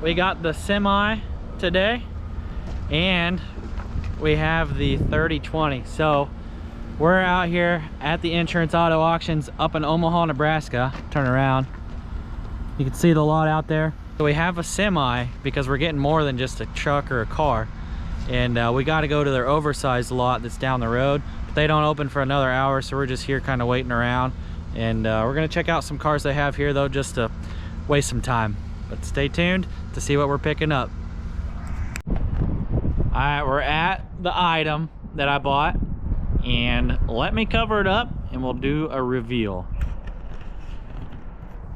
we got the semi today, and we have the 3020. So we're out here at the Insurance Auto Auctions up in Omaha, Nebraska. Turn around. You can see the lot out there. So we have a semi because we're getting more than just a truck or a car. And we got to go to their oversized lot that's down the road. But they don't open for another hour, so we're just here kind of waiting around. And we're going to check out some cars they have here, though, just to waste some time. But stay tuned to see what we're picking up. All right, we're at the item that I bought. And let me cover it up and we'll do a reveal.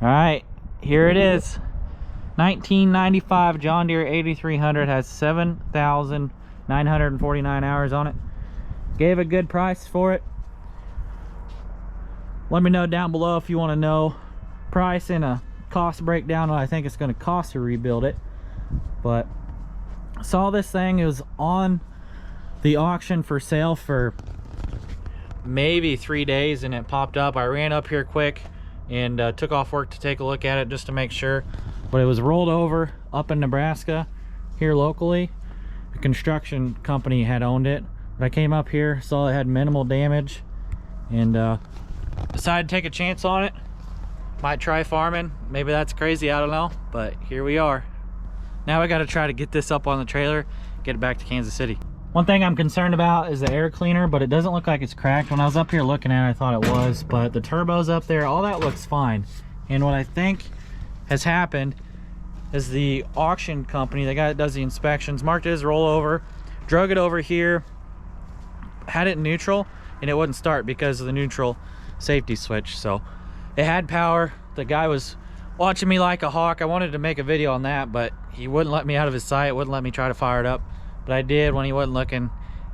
All right, here it is. 1995 John Deere 8300, has 7,949 hours on it. Gave a good price for it. Let me know down below if you want to know price and a cost breakdown what I think it's going to cost to rebuild it. But I saw this thing, it was on the auction for sale for maybe 3 days and it popped up. I ran up here quick and took off work to take a look at it just to make sure. But it was rolled over up in Nebraska here locally. The construction company had owned it, but I came up here, saw it had minimal damage, and decided to take a chance on it. Might try farming, maybe that's crazy, I don't know, but here we are. Now I got to try to get this up on the trailer, get it back to Kansas City. One thing I'm concerned about is the air cleaner, but it doesn't look like it's cracked. When I was up here looking at it, I thought it was, but the turbo's up there, all that looks fine. And what I think has happened is the auction company, the guy that does the inspections, marked it as rollover, drug it over here, had it in neutral, and it wouldn't start because of the neutral safety switch. So it had power. The guy was watching me like a hawk. I wanted to make a video on that, but he wouldn't let me out of his sight, wouldn't let me try to fire it up. But I did when he wasn't looking,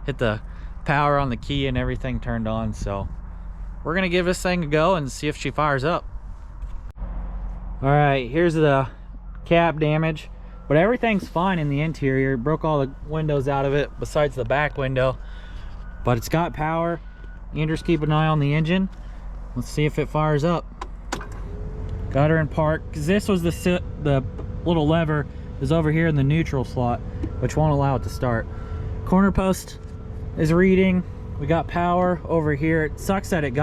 hit the power on the key and everything turned on. So we're gonna give this thing a go and see if she fires up. All right, here's the cab damage, but everything's fine in the interior. Broke all the windows out of it besides the back window, but it's got power. Andrews, keep an eye on the engine. Let's see if it fires up. Got her in park, because this was the little lever is over here in the neutral slot, which won't allow it to start. Corner post is reading. We got power over here. It sucks that it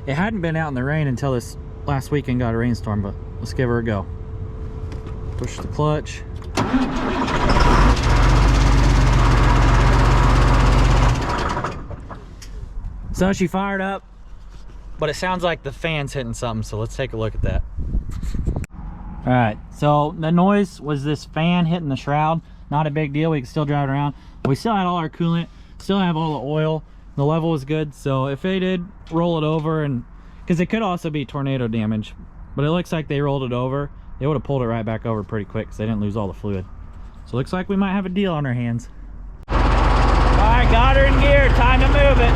hadn't been out in the rain until this last weekend, got a rainstorm, but let's give her a go. Push the clutch. So she fired up, but it sounds like the fan's hitting something, so let's take a look at that. All right, so the noise was this fan hitting the shroud. Not a big deal, we can still drive it around. We still had all our coolant, still have all the oil. The level was good, so if they did roll it over, and because it could also be tornado damage, but it looks like they rolled it over, they would have pulled it right back over pretty quick because they didn't lose all the fluid. So looks like we might have a deal on our hands. All right, got her in gear, time to move it.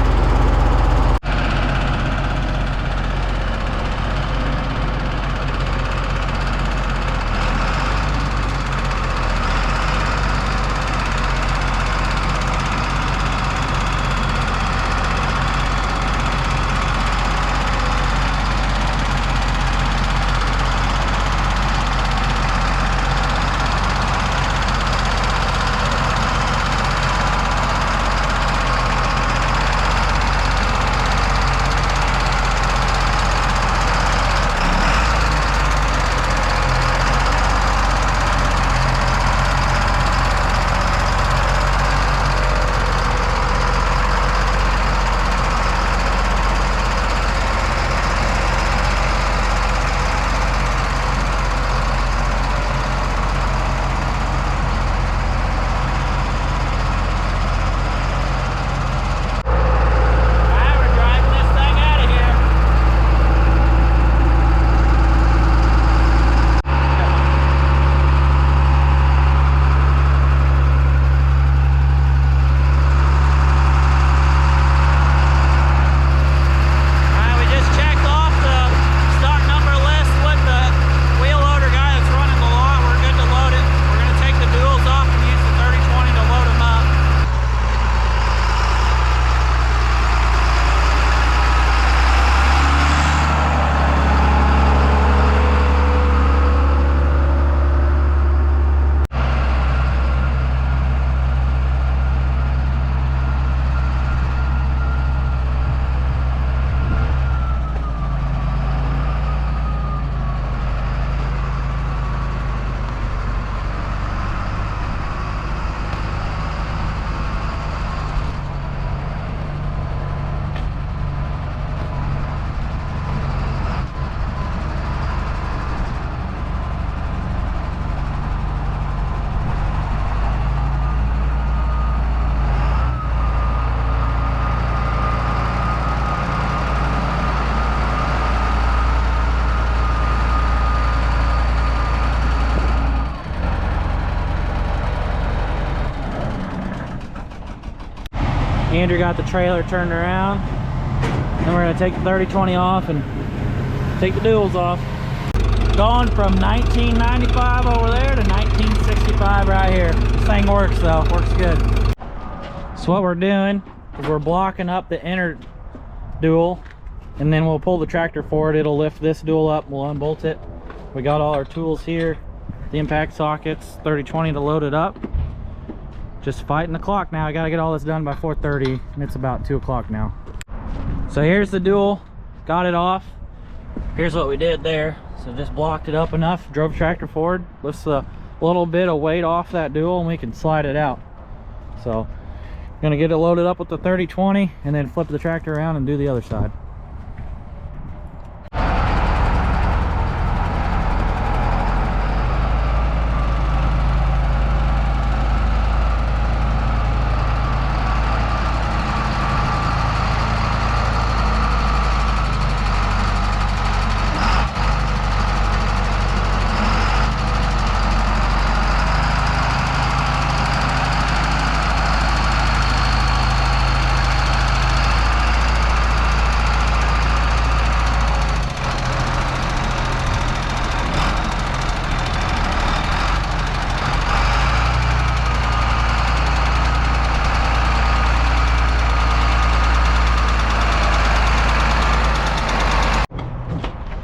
Andrew got the trailer turned around. Then we're gonna take the 3020 off and take the duals off. Going from 1995 over there to 1965 right here. This thing works though, works good. So what we're doing is we're blocking up the inner dual, and then we'll pull the tractor forward. It'll lift this dual up, we'll unbolt it. We got all our tools here, the impact sockets, 3020 to load it up. Just fighting the clock now. I gotta get all this done by 4:30, and it's about 2 o'clock now. So here's the dual, got it off. Here's what we did there. So just blocked it up enough, drove the tractor forward, lifts a little bit of weight off that dual, and we can slide it out. So I'm gonna get it loaded up with the 3020 and then flip the tractor around and do the other side.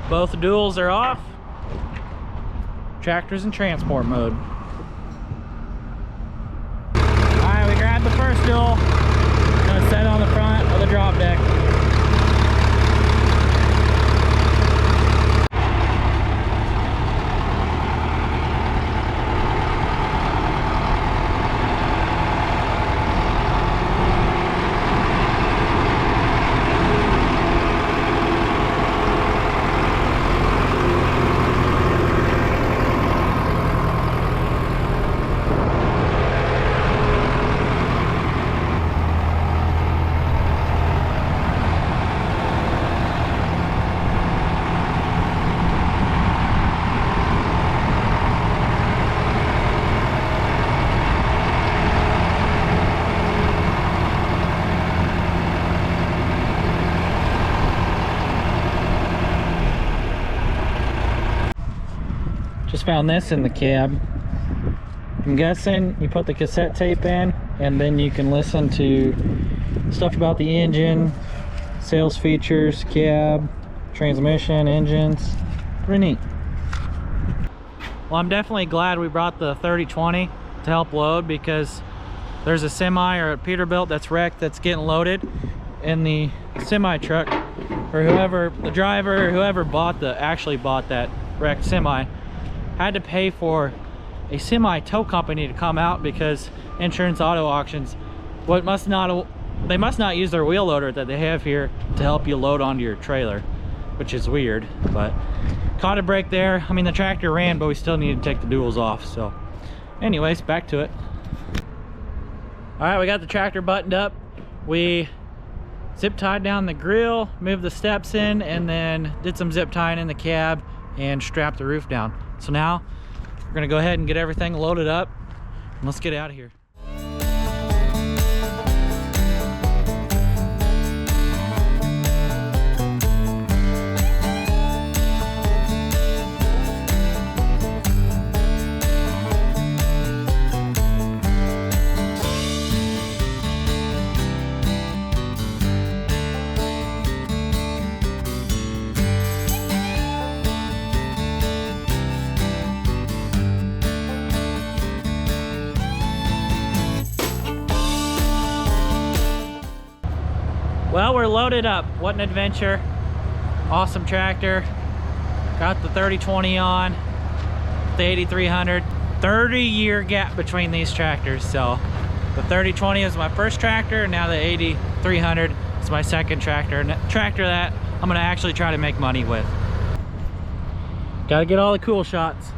Both duals are off. Tractor's in transport mode. Alright, we grabbed the first dual. Gonna set it on the front of the drop deck. Just found this in the cab. I'm guessing you put the cassette tape in and then you can listen to stuff about the engine, sales features, cab, transmission, engines. Pretty neat. Well, I'm definitely glad we brought the 3020 to help load, because there's a semi or a Peterbilt that's wrecked that's getting loaded, and the semi truck, or whoever, the driver, or whoever actually bought that wrecked semi, had to pay for a semi tow company to come out, because Insurance Auto Auctions, they must not use their wheel loader that they have here to help you load onto your trailer, which is weird. But caught a break there. I mean, the tractor ran, but we still needed to take the duals off. So anyways, back to it. All right, we got the tractor buttoned up. We zip tied down the grill, moved the steps in, and then did some zip tying in the cab and strapped the roof down. So now we're gonna go ahead and get everything loaded up, and let's get out of here. Well, we're loaded up. What an adventure. Awesome tractor. Got the 3020 on, the 8300. 30-year gap between these tractors. So the 3020 is my first tractor, and now the 8300 is my second tractor. And a tractor that I'm gonna actually try to make money with. Gotta get all the cool shots.